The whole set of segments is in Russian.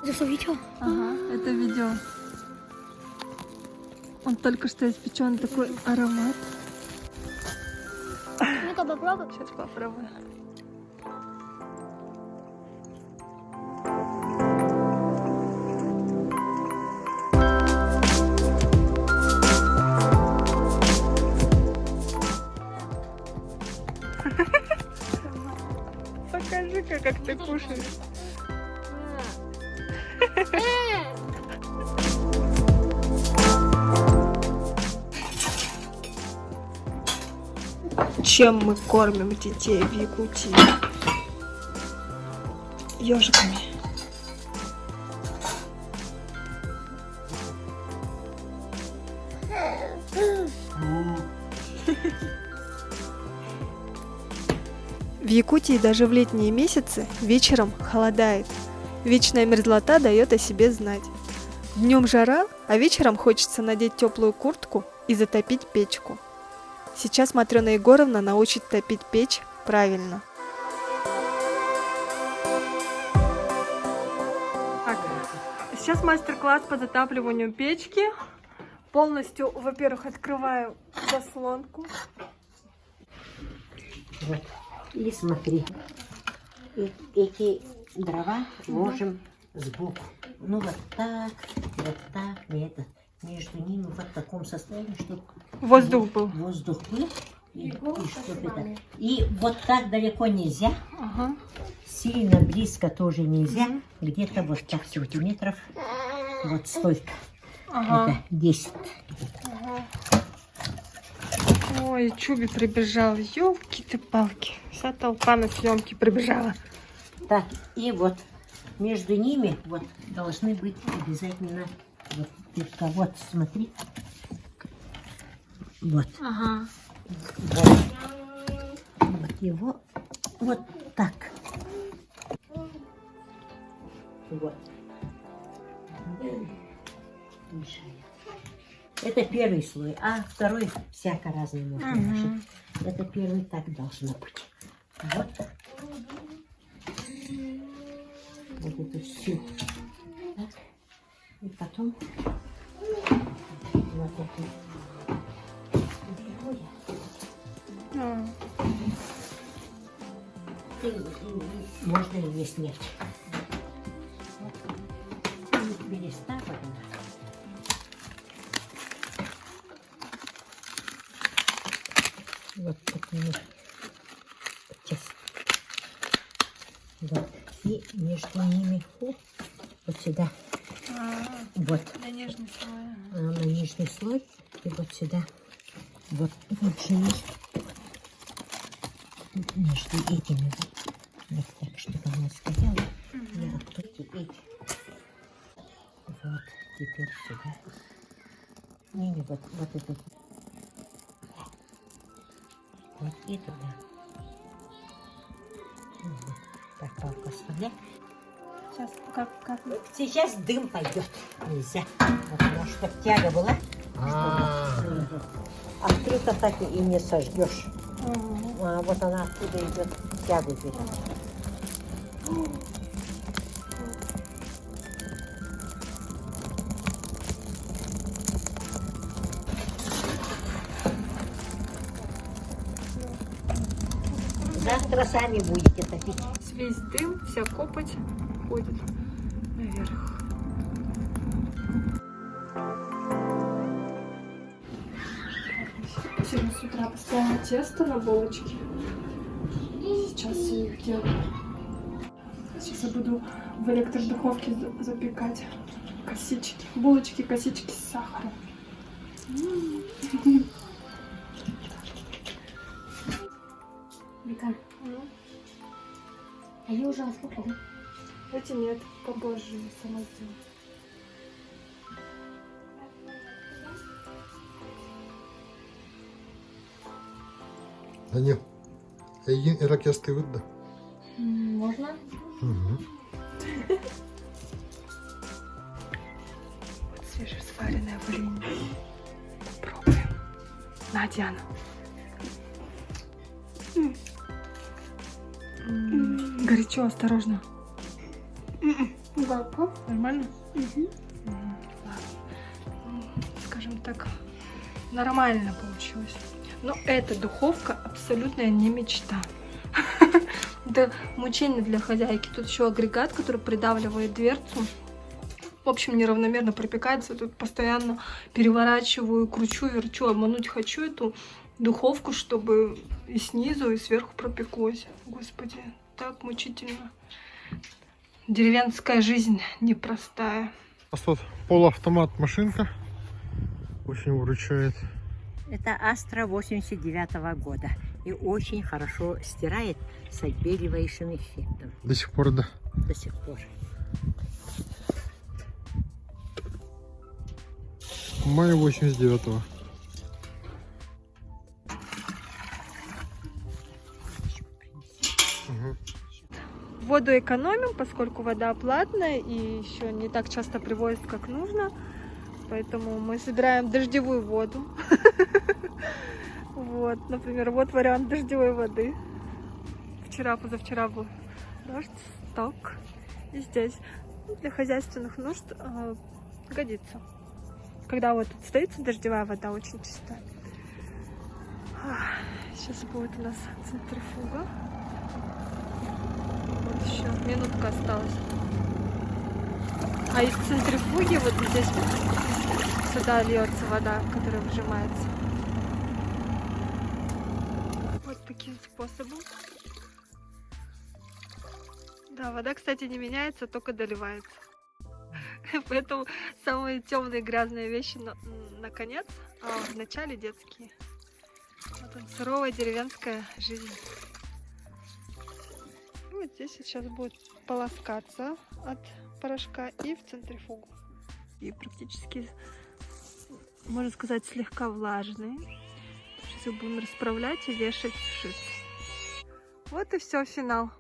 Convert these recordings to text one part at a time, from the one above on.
Это что, видео? Ага, это видео. Он только что испечен, такой аромат. Ну-ка попробуй. Сейчас попробую. Покажи-ка, как ты кушаешь. Чем мы кормим детей в Якутии? Ежиками. В Якутии даже в летние месяцы вечером холодает. Вечная мерзлота дает о себе знать. Днем жара, а вечером хочется надеть теплую куртку и затопить печку. Сейчас Матрена Егоровна научит топить печь правильно. Так, сейчас мастер-класс по затапливанию печки. Полностью, во-первых, открываю заслонку. Вот. И смотри, эти дрова ложим сбоку. Ну вот так, и это. Между ними вот в таком состоянии, чтобы Воздух был. Воздух был. И чтоб это. И вот так далеко нельзя. Ага. Сильно близко тоже нельзя. Где-то вот так сантиметров. Вот столько. Ага. Это 10. Ой, Чуби прибежал. Ёлки-ты-палки. Вся толпа на съемки прибежала. Так, и вот между ними вот должны быть обязательно вот дырка. Вот, смотри. Вот. Ага. Вот. Вот его вот так. Вот. Мешает. Это первый слой, а второй всяко разный можно ложить. Это первый так должно быть. Вот. Вот эту всю. Так. И потом вот эту. Можно и не снять. Вот. Береста подна. Вот такие. Сейчас. Вот. И между ними вот сюда. Вот. На нежный слой. На нижний слой. И вот сюда. Вот же между этими. Вот так, чтобы она стояла. Я оттуда эти. Вот. Теперь сюда. Не, вот это. Вот и туда. Так, палку оставляй. Сейчас, как? Сейчас дым пойдет. Нельзя. Потому что тяга была. А открыто так и не сожгешь. А вот она оттуда идет, тягу берет. Завтра сами будете топить. Весь дым, вся копоть ходит наверх. Сегодня с утра поставила тесто на булочки. Сейчас я их делаю. Сейчас я буду в электродуховке запекать косички. Булочки, косички с сахаром. Вика, они уже распухли, да? Эти нет, попозже я сама сделаю. Данил, herkes da. Можно? Вот свежесваренное варенье. Попробуем. На, Диана. Горячо, осторожно. Галка. Нормально? Угу. Скажем так, нормально получилось. Но эта духовка абсолютная не мечта. Это мучение для хозяйки. Тут еще агрегат, который придавливает дверцу. В общем, неравномерно пропекается. Тут постоянно переворачиваю, кручу, верчу. Обмануть хочу эту духовку, чтобы и снизу, и сверху пропеклось. Господи, так мучительно. Деревенская жизнь непростая. У нас тут полуавтомат машинка. Очень выручает. Это Астра 89-го года. И очень хорошо стирает с отбеливающим эффектом. До сих пор, да. До сих пор. Мая 89-го. Угу. Воду экономим, поскольку вода платная и еще не так часто привозят, как нужно. Поэтому мы собираем дождевую воду. Вот, например, вот вариант дождевой воды. Вчера, позавчера был дождь, сток. И здесь для хозяйственных нужд годится. Когда вот тут стоит дождевая вода, очень чистая. Сейчас будет у нас центрифуга. Вот еще минутка осталась. А из центрифуги вот здесь сюда льется вода, которая выжимается. Вот таким способом. Да, вода, кстати, не меняется, только доливается. Поэтому самые темные грязные вещи на конец, а в начале детские. Вот он, суровая деревенская жизнь. И вот здесь сейчас будет полоскаться от порошка и в центрифугу. И практически, можно сказать, слегка влажные. Сейчас их будем расправлять и вешать, сушиться. Вот и все, финал.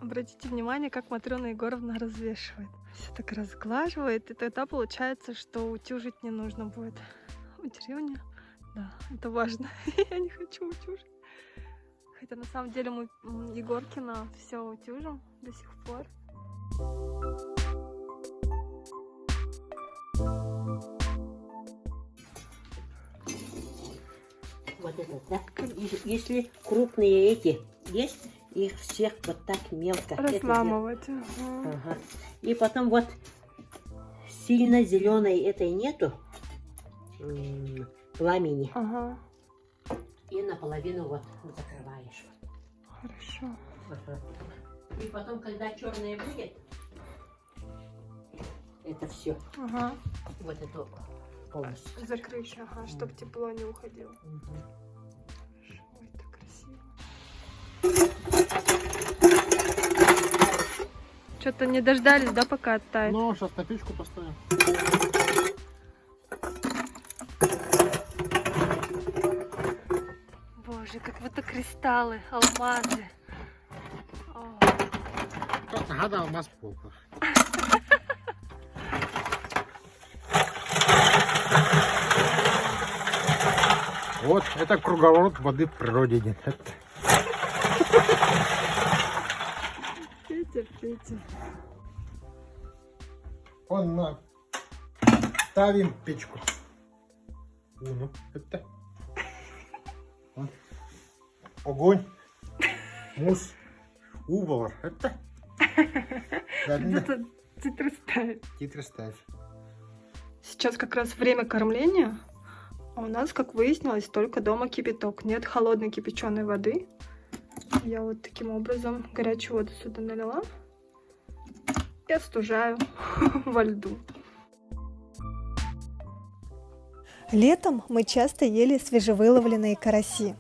Обратите внимание, как Матрёна Егоровна развешивает. Все так разглаживает, и тогда получается, что утюжить не нужно будет. В деревне, да, это важно. Я не хочу утюжить. Хотя на самом деле мы Егоркина все утюжим до сих пор. Вот это, да? Если крупные эти есть, их всех вот так мелко. Разламывать. Ага. И потом вот сильно зеленой этой нету пламени. Ага. И наполовину вот закрываешь. Хорошо. Ага. И потом, когда черное будет, это все. Ага. Вот это полностью. Закрыть, ага, чтобы тепло не уходило. Угу. Ой, так красиво. Что-то не дождались, да, пока оттает? Ну, сейчас на печку поставим. Боже, как будто кристаллы, алмазы. О. Как гада у нас в полках. Вот, это круговорот воды в природе нет. Петя, Петя. Он на... Ставим печку. Ну, это... Вот. Огонь. Мус. Угол. Это... Где-то титры ставить. Титры ставь. Сейчас как раз время кормления. А у нас, как выяснилось, только дома кипяток. Нет холодной кипяченой воды. Я вот таким образом горячую воду сюда налила и остужаю во льду. Летом мы часто ели свежевыловленные караси.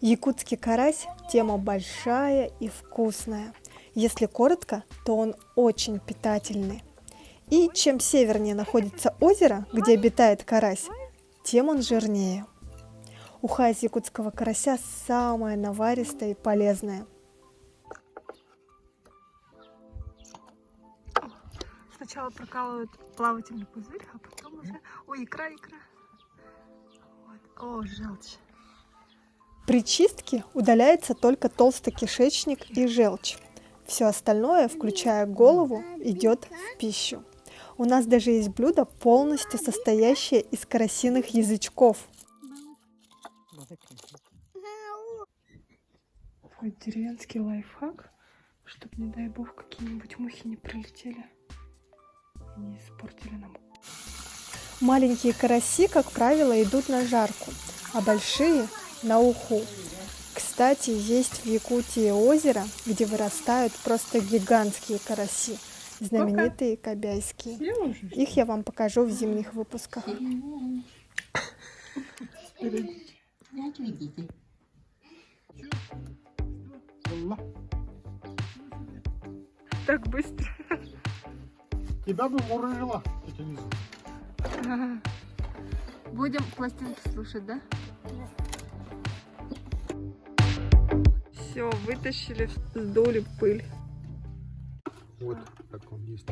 Якутский карась – тема большая и вкусная. Если коротко, то он очень питательный. И чем севернее находится озеро, где обитает карась, тем он жирнее. Уха из якутского карася самая наваристая и полезная. Сначала прокалывают плавательный пузырь, а потом уже... Ой, икра. Вот. О, желчь. При чистке удаляется только толстый кишечник и желчь. Все остальное, включая голову, идет в пищу. У нас даже есть блюдо, полностью состоящее из карасиных язычков. Такой деревенский лайфхак, чтобы, не дай бог, какие-нибудь мухи не прилетели и не испортили нам. Маленькие караси, как правило, идут на жарку, а большие – на уху. Кстати, есть в Якутии озеро, где вырастают просто гигантские караси, знаменитые кобяйские. Их я вам покажу в зимних выпусках. Так быстро. Тебя бы мурыжило, тетя Лиза. Будем пластинки слушать, да? Все, вытащили, сдули пыль. Вот, как он есть.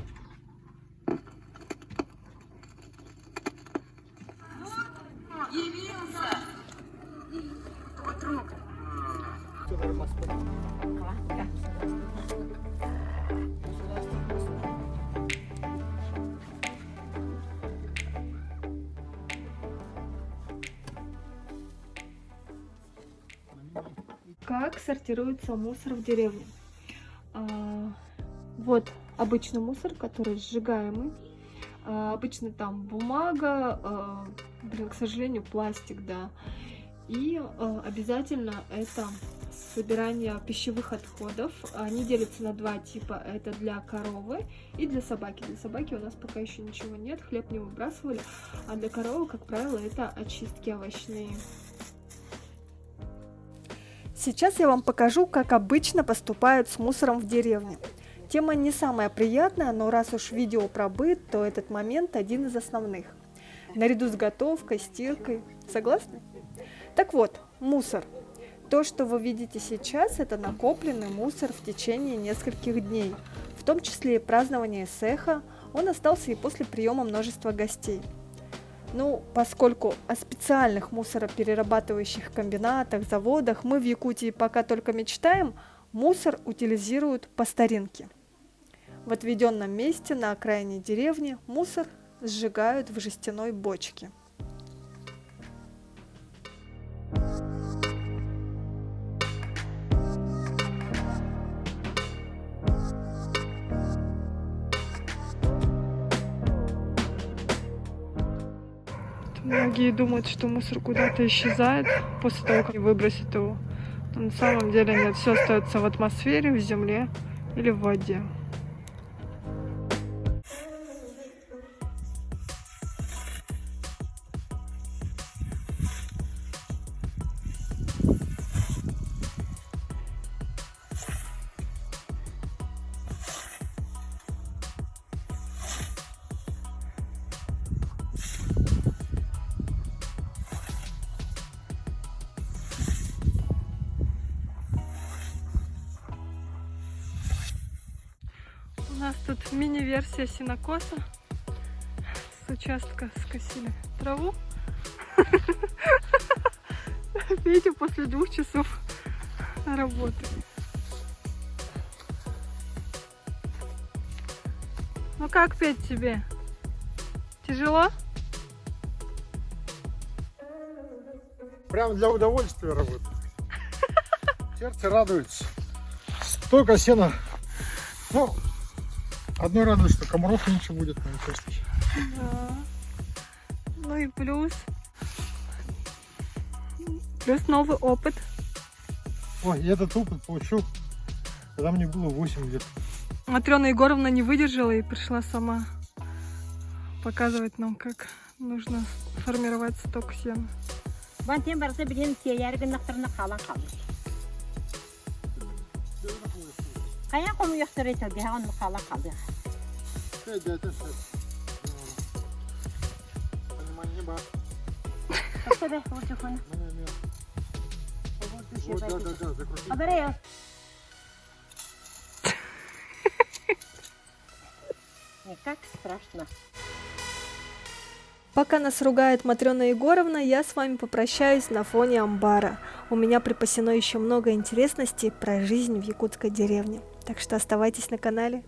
Как сортируется мусор в деревне? Вот обычный мусор, который сжигаемый. Обычно там бумага, к сожалению, пластик, да. И обязательно это собирание пищевых отходов. Они делятся на два типа. Это для коровы и для собаки. Для собаки у нас пока еще ничего нет, хлеб не выбрасывали. А для коровы, как правило, это очистки овощные. Сейчас я вам покажу, как обычно поступают с мусором в деревне. Тема не самая приятная, но раз уж видео про быт, то этот момент один из основных. Наряду с готовкой, стиркой. Согласны? Так вот, мусор. То, что вы видите сейчас, это накопленный мусор в течение нескольких дней. В том числе и празднование Сеха, он остался и после приема множества гостей. Ну, поскольку о специальных мусороперерабатывающих комбинатах, заводах мы в Якутии пока только мечтаем, мусор утилизируют по старинке. В отведенном месте на окраине деревни мусор сжигают в жестяной бочке. Многие думают, что мусор куда-то исчезает после того, как выбросят его. Но на самом деле нет, все остается в атмосфере, в земле или в воде. У нас тут мини-версия сенокоса. С участка скосили траву. Видите, после 2 часов работы. Ну как, Петь, тебе? Тяжело? Прям для удовольствия работает. Сердце радуется. Столько сена. Ну, одно радует, что комаров меньше будет на участке. Да. Ну и плюс новый опыт. Ой, я этот опыт получил, когда мне было 8 лет. Матрёна Егоровна не выдержала и пришла сама показывать нам, как нужно формировать сток сена. Не как страшно. Пока нас ругает Матрена Егоровна, я с вами попрощаюсь на фоне амбара. У меня припасено еще много интересностей про жизнь в якутской деревне. Так что оставайтесь на канале.